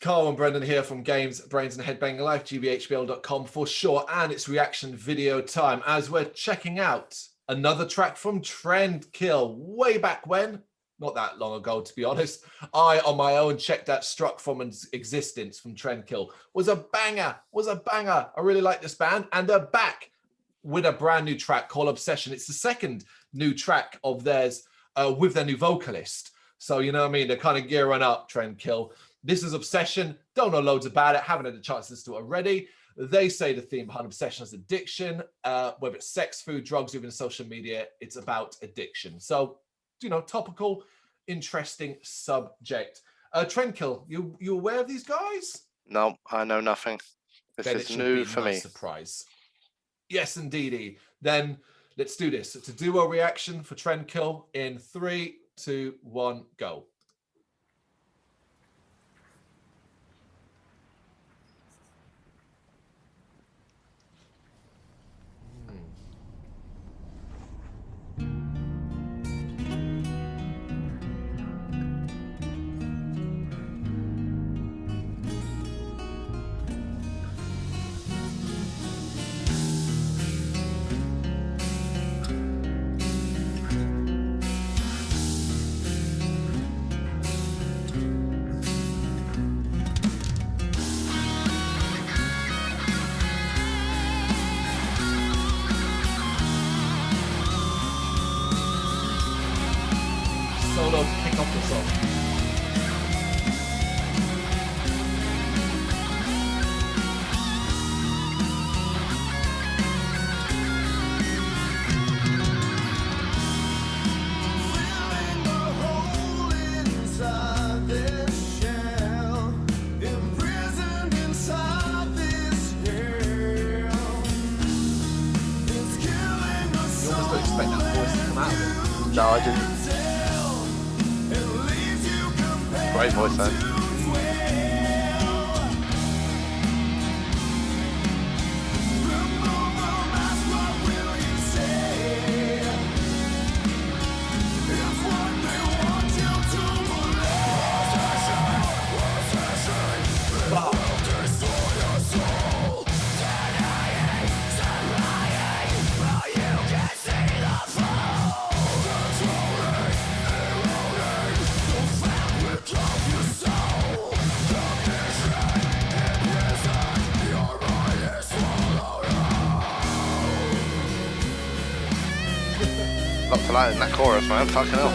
Carl and Brendan here from Games, Brains and Head-Banging Life, gbhbl.com for sure. And it's reaction video time as we're checking out another track from Trendkill. Way back when, not that long ago, to be honest, I, on my own, checked out Struck from Existence from Trendkill. Was a banger. I really like this band. And they're back with a brand new track called Obsession. It's the second new track of theirs with their new vocalist. So, you know what I mean? They're kind of gearing up, Trendkill. This is Obsession. Don't know loads about it. Haven't had a chance to listen to it already. They say the theme behind Obsession is addiction. Whether it's sex, food, drugs, or even social media, it's about addiction. So, you know, topical, interesting subject. Trendkill, you aware of these guys? No, I know nothing. This is new for me. Surprise. Yes, indeedy. Then let's do this. To do a reaction for Trendkill in 3, 2, 1, go. Solo to kick off the song. You almost don't expect that voice to come out of it. No, I didn't. Great voice, though. Lots of light in that chorus, man. Fucking hell.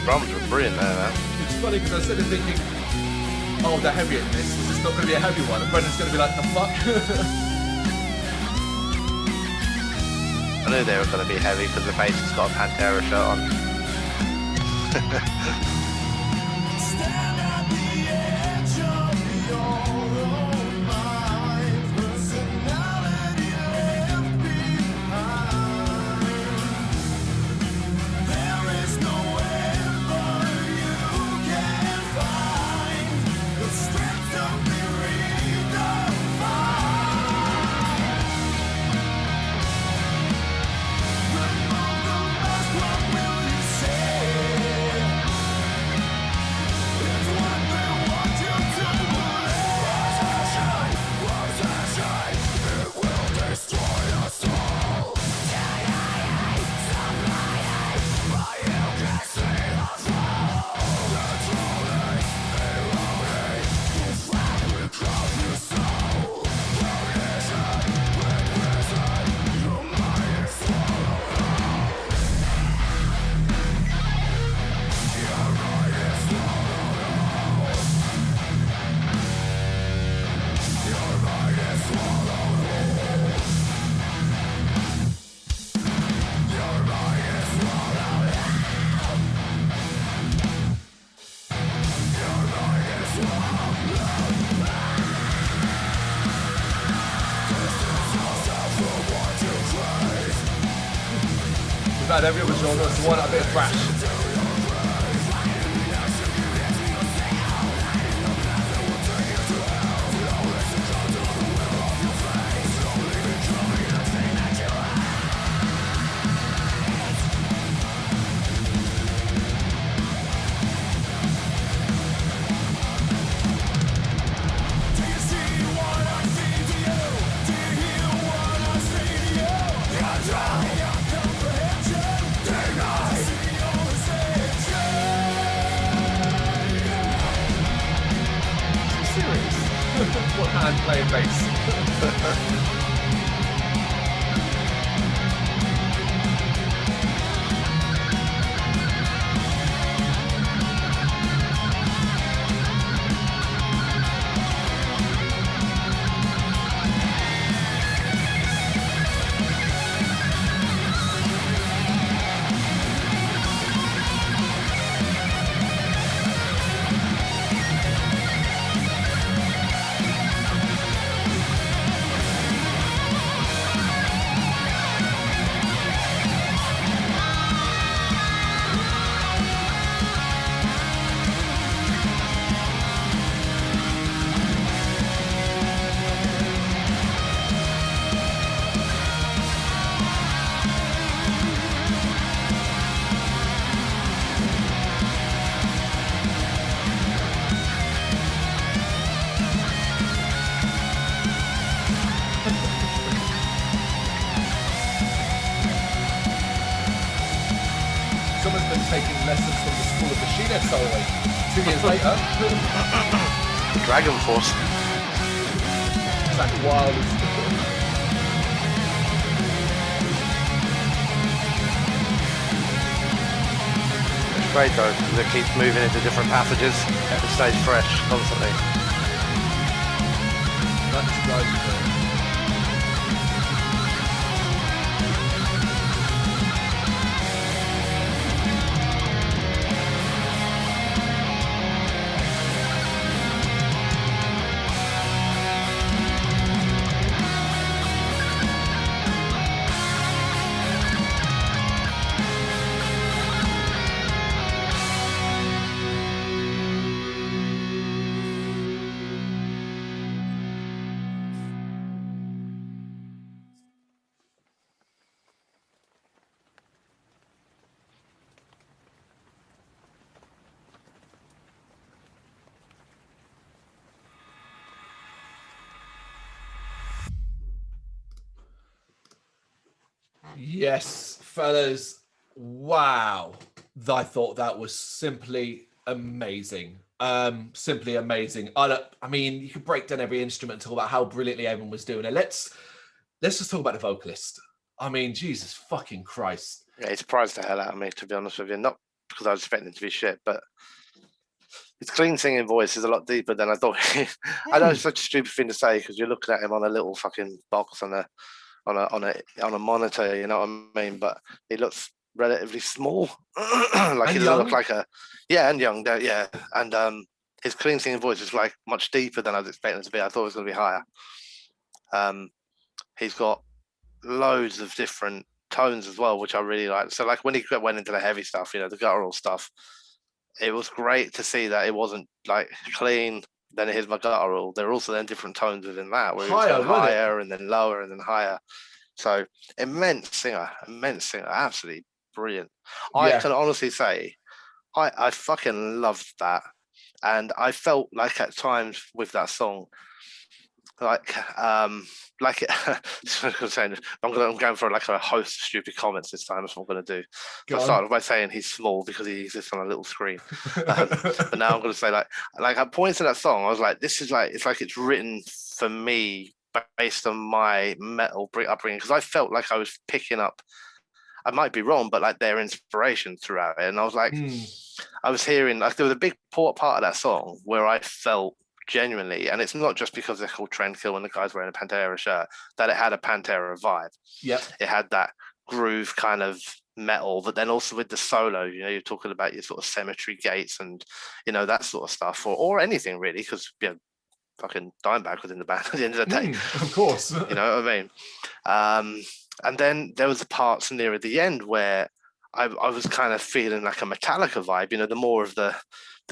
Drums were brilliant there, man. It's funny because I was sitting thinking, oh, they're heavy at this. This is not going to be a heavy one. And Brendan's going to be like, the fuck? I knew they were going to be heavy because the bassist got a Pantera shirt on. About every other genre, so why not a bit of thrash? playing bass. Someone's been taking lessons from the School of Machinists only. 2 years later. Dragon Force. Zach Wild. It's great though, because it keeps moving into different passages. It stays fresh constantly. That's right. Yes, fellas. Wow. I thought that was simply amazing. Simply amazing. I mean, you could break down every instrument and talk about how brilliantly everyone was doing it. Let's just talk about the vocalist. I mean, Jesus fucking Christ. Yeah, he surprised the hell out of me, to be honest with you. Not because I was expecting it to be shit, but his clean singing voice is a lot deeper than I thought. I know it's such a stupid thing to say because you're looking at him on a little fucking box on a monitor, you know what I mean? But he looks relatively small. Like And he doesn't young. look like and young, yeah. And his clean singing voice is like much deeper than I was expecting it to be. I thought it was going to be higher. He's got loads of different tones as well, which I really like. So like when he went into the heavy stuff, you know, the guttural stuff, it was great to see that it wasn't like clean, then here's my guttural. There are also then different tones within that, where Higher, it was higher and then lower and then higher. So immense singer, absolutely brilliant. Yeah. I can honestly say I fucking loved that. And I felt like at times with that song, like it, I'm going for like a host of stupid comments this time. That's what I'm going to do. So I started by saying he's small because he exists on a little screen, but now I'm going to say like at points in that song, I was like, this is like it's written for me based on my metal upbringing, because I felt like I was picking up. I might be wrong, but like their inspiration throughout it, and I was like, I was hearing like there was a big part of that song where I felt genuinely, and it's not just because they're called Trendkill and the guy's wearing a Pantera shirt, that it had a Pantera vibe. Yeah, it had that groove kind of metal, but then also with the solo, you know, you're talking about your sort of Cemetery Gates and, you know, that sort of stuff, or anything really, because, you know, fucking Dimebag was in the band at the end of the day. Of course. You know what I mean? And then there was the parts near the end where I was kind of feeling like a Metallica vibe, you know, the more of the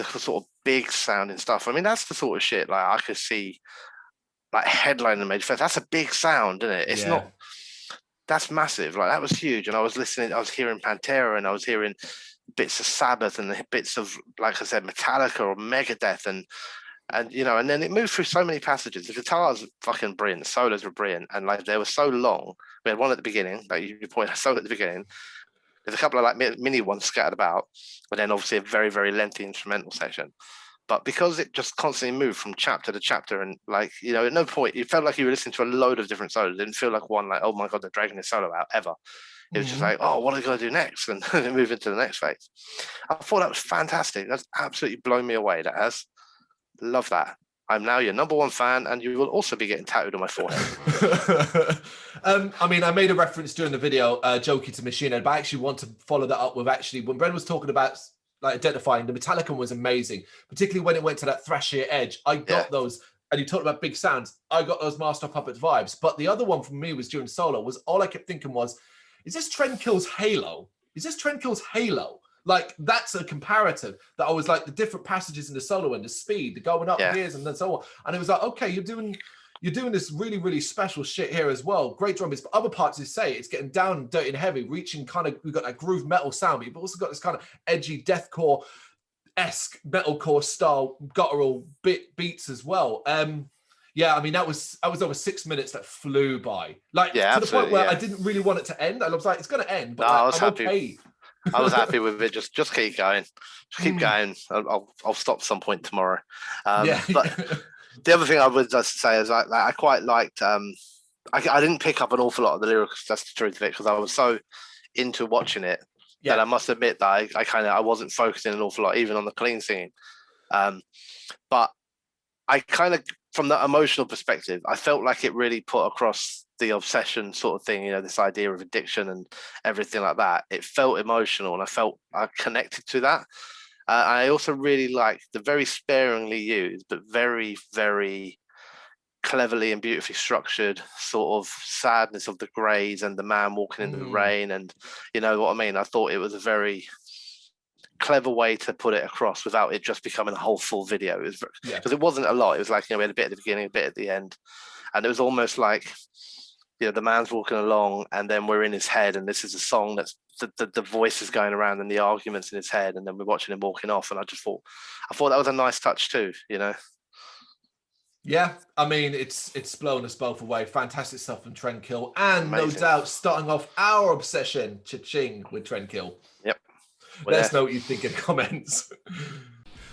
sort of big sounding stuff. I mean, that's the sort of shit like I could see like headlining Major Fest. That's a big sound, isn't it? It's not, that's massive. Like that was huge. And I was listening, I was hearing Pantera and I was hearing bits of Sabbath and bits of, like I said, Metallica or Megadeth and you know, and then it moved through so many passages. The guitars were fucking brilliant, the solos were brilliant, and like they were so long. We had one at the beginning, like you pointed out, solo at the beginning. There's a couple of like mini ones scattered about, but then obviously a very, very lengthy instrumental section. But because it just constantly moved from chapter to chapter, and like, you know, at no point it felt like you were listening to a load of different solos. It didn't feel like one, like, oh my god, they're dragging this solo out ever. It was just like, oh, what are they going to do next? And then move into the next phase. I thought that was fantastic. That's absolutely blown me away. That has. Love that. I'm now your #1 fan, and you will also be getting tattooed on my forehead. I mean, I made a reference during the video, jokey to Machine Head, but I actually want to follow that up with actually when Bren was talking about like identifying the Metallica one was amazing, particularly when it went to that thrashier edge. I got those, and you talked about big sounds. I got those Master Puppet vibes. But the other one for me was during solo. Was all I kept thinking was, is this Trendkill's Halo? Is this Trendkill's Halo? Like, that's a comparative that I was like, the different passages in the solo and the speed, the going up gears and then so on. And it was like, okay, you're doing this really, really special shit here as well. Great drum beats, but other parts, you say, it's getting down and dirty and heavy, reaching kind of, we've got that groove metal sound, but you've also got this kind of edgy deathcore-esque metalcore style guttural beats as well. Yeah, I mean, that was over 6 minutes that flew by. Like, to the point where I didn't really want it to end. I was like, it's going to end, but I was I'm happy. okay. I was happy with it. Just keep going. Just keep going. I'll stop some point tomorrow. But the other thing I would just say is I quite liked. I didn't pick up an awful lot of the lyrics. That's the truth of it, because I was so into watching it that I must admit that I wasn't focusing an awful lot, even on the clean singing. But I kind of, from the emotional perspective, I felt like it really put across the obsession sort of thing, you know, this idea of addiction and everything like that. It felt emotional, and I felt I connected to that. I also really liked the very sparingly used, but very, very cleverly and beautifully structured sort of sadness of the greys and the man walking in the rain, and you know what I mean. I thought it was a very clever way to put it across without it just becoming a whole full video. It was because it wasn't a lot. It was like, you know, we had a bit at the beginning, a bit at the end, and it was almost like, you know, the man's walking along and then we're in his head, and this is a song that's the voice is going around and the arguments in his head, and then we're watching him walking off. And I thought that was a nice touch too, you know. Yeah, I mean, it's blown us both away. Fantastic stuff from Trendkill, and Amazing. no doubt starting off our obsession, cha-ching, with Trendkill. Yep. Let us know what you think in the comments.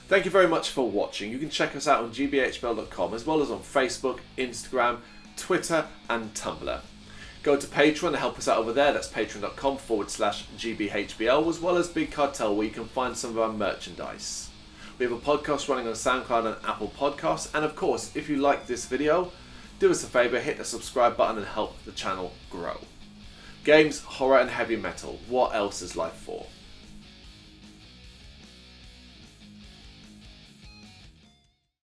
Thank you very much for watching. You can check us out on gbhbl.com, as well as on Facebook, Instagram, Twitter and Tumblr. Go to Patreon to help us out over there. That's patreon.com/gbhbl, as well as Big Cartel, where you can find some of our merchandise. We have a podcast running on SoundCloud and Apple Podcasts. And of course, if you like this video, do us a favour, hit the subscribe button and help the channel grow. Games, horror and heavy metal. What else is life for?